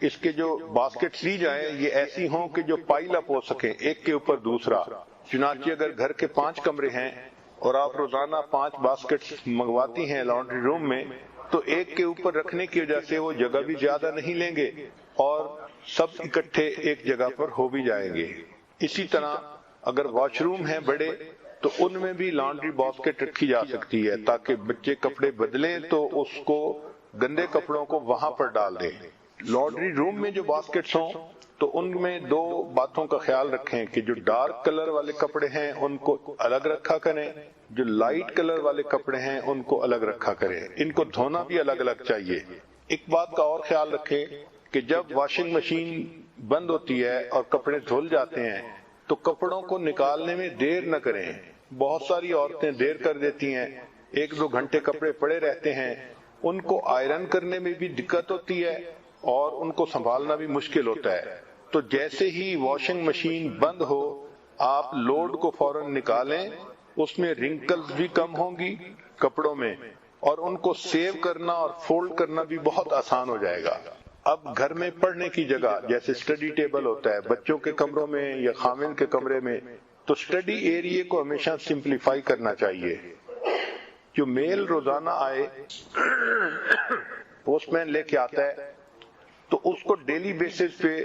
اس کے جو باسکٹس لی جائیں یہ ایسی ہوں کہ جو پائل اپ ہو سکیں ایک کے اوپر دوسرا. چنانچہ اگر گھر کے 5 کمرے ہیں اور آپ روزانہ 5 باسکٹس منگواتی ہیں لانڈری روم میں تو ایک کے اوپر رکھنے کی وجہ سے وہ جگہ بھی زیادہ نہیں لیں گے اور سب اکٹھے ایک جگہ پر ہو بھی جائیں گے. اسی طرح اگر واش روم ہیں بڑے تو ان میں بھی لانڈری باسکٹ رکھی جا سکتی ہے تاکہ بچے کپڑے بدلیں تو اس کو گندے کپڑوں کو وہاں پر ڈال دیں. لانڈری روم میں جو باسکٹس ہوں تو ان میں 2 باتوں کا خیال رکھیں کہ جو ڈارک کلر والے کپڑے ہیں ان کو الگ رکھا کریں, جو لائٹ کلر والے کپڑے ہیں ان کو الگ رکھا کریں. ان کو دھونا بھی الگ الگ چاہیے. ایک بات کا اور خیال رکھیں کہ جب واشنگ مشین بند ہوتی ہے اور کپڑے دھل جاتے ہیں تو کپڑوں کو نکالنے میں دیر نہ کریں. بہت ساری عورتیں دیر کر دیتی ہیں, 1-2 گھنٹے کپڑے پڑے رہتے ہیں, ان کو آئرن کرنے میں بھی دقت ہوتی ہے اور ان کو سنبھالنا بھی مشکل ہوتا ہے. تو جیسے ہی واشنگ مشین بند ہو آپ لوڈ کو فوراً نکالیں, اس میں رنکلز بھی کم ہوں گی کپڑوں میں اور ان کو سیو کرنا اور فولڈ کرنا بھی بہت آسان ہو جائے گا. اب گھر میں پڑھنے کی جگہ جیسے اسٹڈی ٹیبل ہوتا ہے بچوں کے کمروں میں یا خامن کے کمرے میں, تو اسٹڈی ایریے کو ہمیشہ سمپلیفائی کرنا چاہیے. جو میل روزانہ آئے پوسٹ مین لے کے آتا ہے تو اس کو ڈیلی بیسس پہ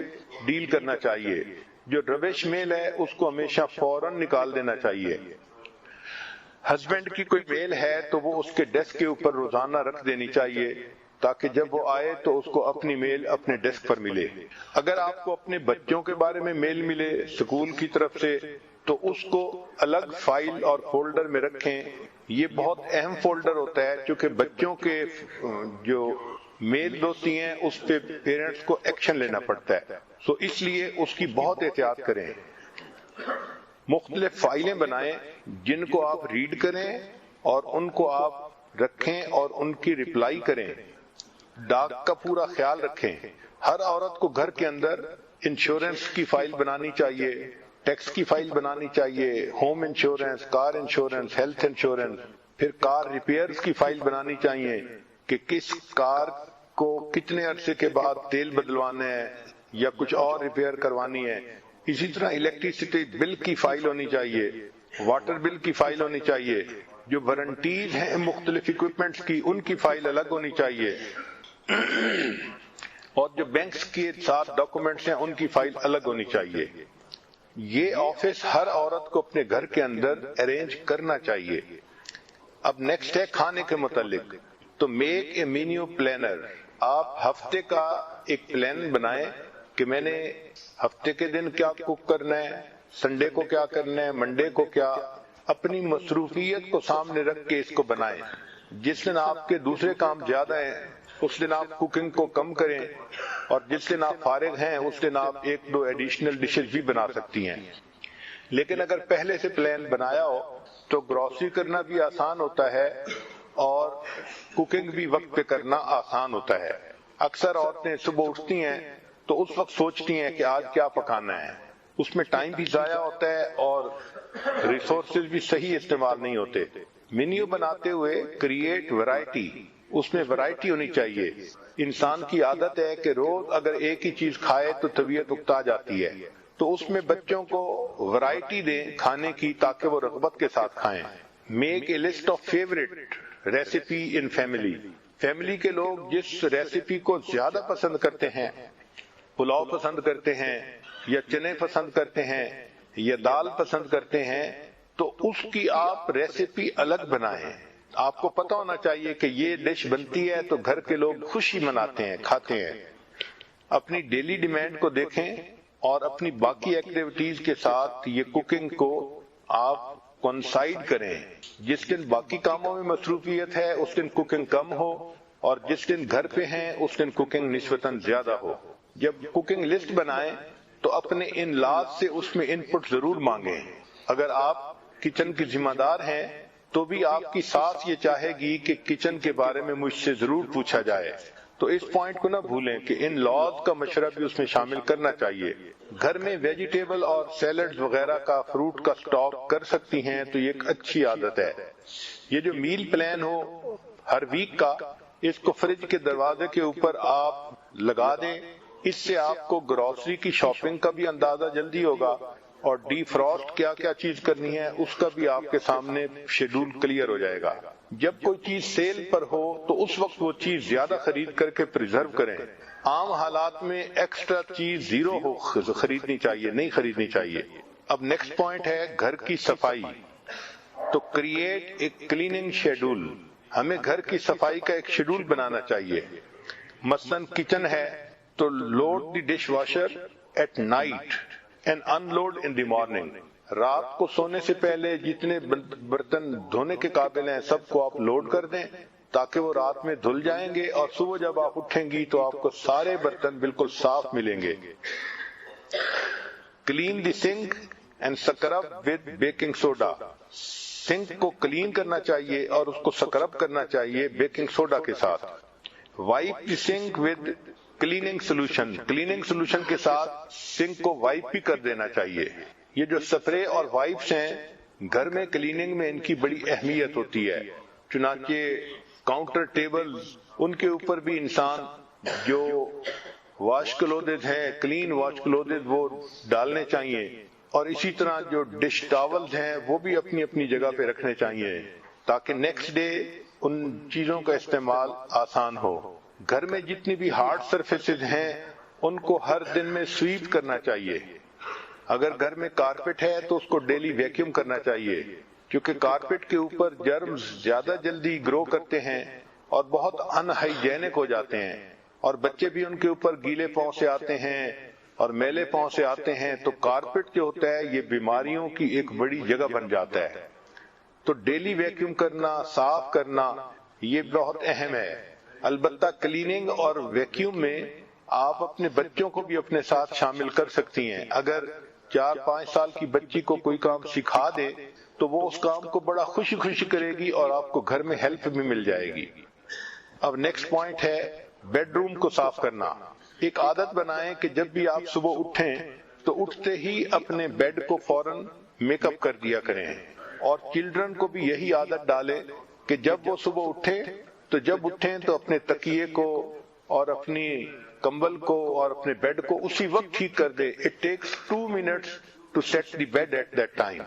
ڈیل کرنا چاہیے. جو ربش میل ہے اس کو ہمیشہ فوراً نکال دینا چاہیے. ہسبینڈ کی کوئی میل ہے تو وہ اس کے ڈیسک کے اوپر روزانہ رکھ دینی چاہیے تاکہ جب وہ آئے تو اس کو اپنی میل اپنے ڈیسک پر ملے. اگر آپ کو اپنے بچوں کے بارے میں میل ملے اسکول کی طرف سے تو اس کو الگ فائل اور فولڈر میں رکھیں. یہ بہت اہم فولڈر ہوتا ہے کیونکہ بچوں کے جو میل دوستی ہیں اس پہ پیرنٹس کو ایکشن لینا پڑتا ہے, سو اس لیے اس کی بہت احتیاط کریں. مختلف فائلیں بنائیں جن کو آپ ریڈ کریں اور ان کو آپ رکھیں اور ان کی رپلائی کریں. ڈاک کا پورا خیال رکھیں. ہر عورت کو گھر کے اندر انشورنس کی فائل بنانی چاہیے, ٹیکس کی فائل بنانی چاہیے, home insurance, car insurance, health insurance, پھر کار ریپیئرز کی فائل بنانی چاہیے کہ کس کار کو کتنے عرصے کے بعد تیل بدلوانا ہے یا کچھ اور ریپیئر کروانی ہے. اسی طرح الیکٹریسٹی بل کی فائل ہونی چاہیے, واٹر بل کی فائل ہونی چاہیے, جو وارنٹیز ہیں مختلف اکوپمنٹس کی ان کی فائل الگ ہونی چاہیے, اور جو بینکس کے ساتھ ڈاکومنٹس ہیں ان کی فائل الگ ہونی چاہیے. یہ آفس ہر عورت کو اپنے گھر کے اندر ارینج کرنا چاہیے. اب نیکسٹ ہے کھانے کے متعلق. تو میک اے مینیو پلانر. آپ ہفتے کا ایک پلان بنائیں کہ میں نے ہفتے کے دن کیا کوک کرنا ہے, سنڈے کو کیا کرنا ہے, منڈے کو کیا. اپنی مصروفیت کو سامنے رکھ کے اس کو بنائیں. جس دن آپ کے دوسرے کام زیادہ ہیں اس دن آپ کوکنگ کو کم کریں, اور جس دن آپ فارغ ہیں اس دن آپ 1-2 ایڈیشنل ڈشز بھی بنا سکتی ہیں. لیکن اگر پہلے سے پلان بنایا ہو تو گروسری کرنا بھی آسان ہوتا ہے اور کوکنگ بھی وقت پہ کرنا آسان ہوتا ہے. اکثر عورتیں صبح اٹھتی ہیں تو اس وقت سوچتی ہیں کہ آج کیا پکانا ہے, اس میں ٹائم بھی ضائع ہوتا ہے اور ریسورسز بھی صحیح استعمال نہیں ہوتے. مینیو بناتے ہوئے کریٹ ورائٹی, اس میں ورائٹی ہونی چاہیے. انسان کی عادت ہے کہ روز اگر ایک ہی چیز کھائے تو طبیعت اکتا جاتی ہے, تو اس میں بچوں کو ورائٹی دیں کھانے کی تاکہ وہ رغبت کے ساتھ کھائیں. Make a list of favourite recipe in family. Family کے لوگ جس ریسیپی کو زیادہ پسند کرتے ہیں, پلاؤ پسند کرتے ہیں یا چنے پسند کرتے ہیں یا دال پسند کرتے ہیں, تو اس کی آپ ریسیپی الگ بنائیں. آپ کو پتہ ہونا چاہیے کہ یہ ڈش بنتی ہے تو گھر کے لوگ خوشی مناتے ہیں, کھاتے ہیں. اپنی ڈیلی ڈیمانڈ کو دیکھیں اور اپنی باقی ایکٹیویٹیز کے ساتھ یہ کوکنگ کو آپ کنسائڈ کریں. جس دن باقی کاموں میں مصروفیت ہے اس دن کوکنگ کم ہو, اور جس دن گھر پہ ہیں اس دن کوکنگ نسبتاً زیادہ ہو. جب کوکنگ لسٹ بنائیں تو اپنے ان لاز سے اس میں ان پٹ ضرور مانگیں. اگر آپ کچن کی ذمہ دار ہیں تو بھی آپ کی ساس یہ چاہے گی کہ کچن کے بارے میں مجھ سے ضرور پوچھا جائے, تو اس پوائنٹ کو نہ بھولیں کہ ان لاز کا مشورہ بھی اس میں شامل کرنا چاہیے. گھر میں ویجیٹیبل اور سیلڈز وغیرہ کا, فروٹ کا سٹاک کر سکتی ہیں تو یہ ایک اچھی عادت ہے. یہ جو میل پلان ہو ہر ویک کا, اس کو فریج کے دروازے کے اوپر آپ لگا دیں اس سے آپ کو گروسری کی شاپنگ کا بھی اندازہ جلدی ہوگا اور ڈی فراسٹ کیا کیا چیز کرنی ہے اس کا بھی آپ کے سامنے شیڈول کلیئر ہو جائے گا۔ جب کوئی چیز سیل پر ہو تو اس وقت وہ چیز زیادہ خرید کر کے پریزرو کریں۔ عام حالات میں ایکسٹرا چیز زیرو ہو خریدنی چاہیے، نہیں خریدنی چاہیے۔ اب نیکسٹ پوائنٹ ہے گھر کی صفائی۔ تو کریٹ اے کلیننگ شیڈول، ہمیں گھر کی صفائی کا ایک شیڈول بنانا چاہیے۔ مثلاً کچن ہے تو load the dishwasher at night and unload in the morning. رات کو سونے سے پہلے جتنے برتن دھونے کے قابل ہیں سب کو آپ لوڈ کر دیں تاکہ وہ رات میں دھل جائیں گے اور صبح جب آپ اٹھیں گی تو آپ کو سارے برتن بالکل صاف ملیں گے۔ Clean the sink and scrub with baking soda, sink کو کلین کرنا چاہیے اور اس کو سکرب کرنا چاہیے بیکنگ سوڈا کے ساتھ۔ Wipe the sink with cleaning solution, cleaning solution کے ساتھ سنک کو وائپ بھی کر دینا چاہیے۔ یہ جو سپرے اور وائپس ہیں گھر میں کلیننگ میں ان کی بڑی اہمیت ہوتی ہے، چنانچہ کاؤنٹر ٹیبل ان کے اوپر بھی انسان جو واش کلوتھز ہیں، کلین واش کلوتھز وہ ڈالنے چاہیے، اور اسی طرح جو ڈش ٹاولز ہیں وہ بھی اپنی اپنی جگہ پہ رکھنے چاہیے تاکہ نیکسٹ ڈے ان چیزوں کا استعمال آسان ہو۔ گھر میں جتنی بھی ہارڈ سرفیسز ہیں ان کو ہر دن میں سویپ کرنا چاہیے۔ اگر گھر میں کارپیٹ ہے تو اس کو ڈیلی ویکیوم کرنا چاہیے، کیونکہ کارپیٹ کے اوپر جرمز زیادہ جلدی گرو کرتے ہیں اور بہت ان ہائیجینک ہو جاتے ہیں، اور بچے بھی ان کے اوپر گیلے پاؤں سے آتے ہیں اور میلے پاؤں سے آتے ہیں، تو کارپیٹ جو ہوتا ہے یہ بیماریوں کی ایک بڑی جگہ بن جاتا ہے۔ تو ڈیلی ویکیوم کرنا، صاف کرنا یہ بہت اہم ہے۔ البتہ کلیننگ اور ویکیوم میں آپ اپنے بچوں کو بھی اپنے ساتھ شامل کر سکتی ہیں۔ اگر 4-5 سال کی بچی کو کوئی کام سکھا دے تو وہ اس کام کو بڑا خوشی خوشی کرے گی اور آپ کو گھر میں ہیلپ بھی مل جائے گی۔ اب نیکسٹ پوائنٹ ہے بیڈ روم کو صاف کرنا۔ ایک عادت بنائیں کہ جب بھی آپ صبح اٹھیں تو اٹھتے ہی اپنے بیڈ کو فوراً میک اپ کر دیا کریں، اور چلڈرن کو بھی یہی عادت ڈالیں کہ جب وہ صبح اٹھیں تو اپنے تکیے کو اور اپنی کمبل کو اور اپنے بیڈ کو اسی وقت ٹھیک کر دے۔ It takes 2 minutes to set the bed at that time.